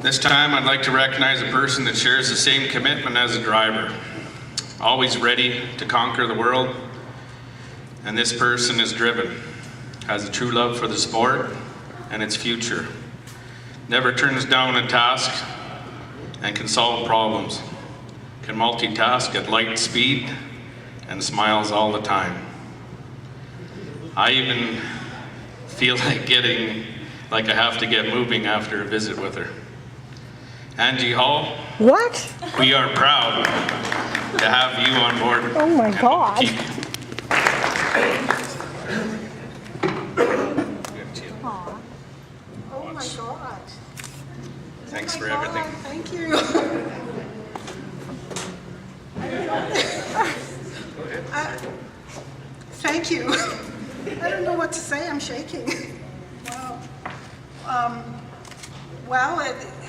This time I'd like to recognize a person that shares the same commitment as a driver, always ready to conquer the world. And this person is driven, has a true love for the sport and its future, never turns down a task, and can solve problems, can multitask at light speed, and smiles all the time. I even feel like I have to get moving after a visit with her. Angie Hall. What? We are proud to have you on board. Oh my God. Oh my God. Thanks Oh for my God, everything. Thank you. Thank you. I don't know what to say. I'm shaking. Wow. Well,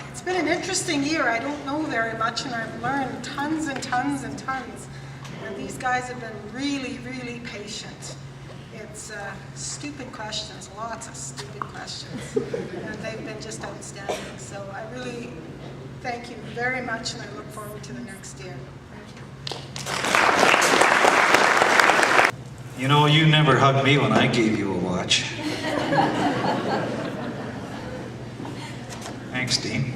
it's been an interesting year. I don't know very much, and I've learned tons and tons and tons. And these guys have been really, really patient. It's stupid questions, lots of stupid questions, and they've been just outstanding. So I really thank you very much, and I look forward to the next year. Thank you. You know, you never hugged me when I gave you a watch. Thanks, Dean.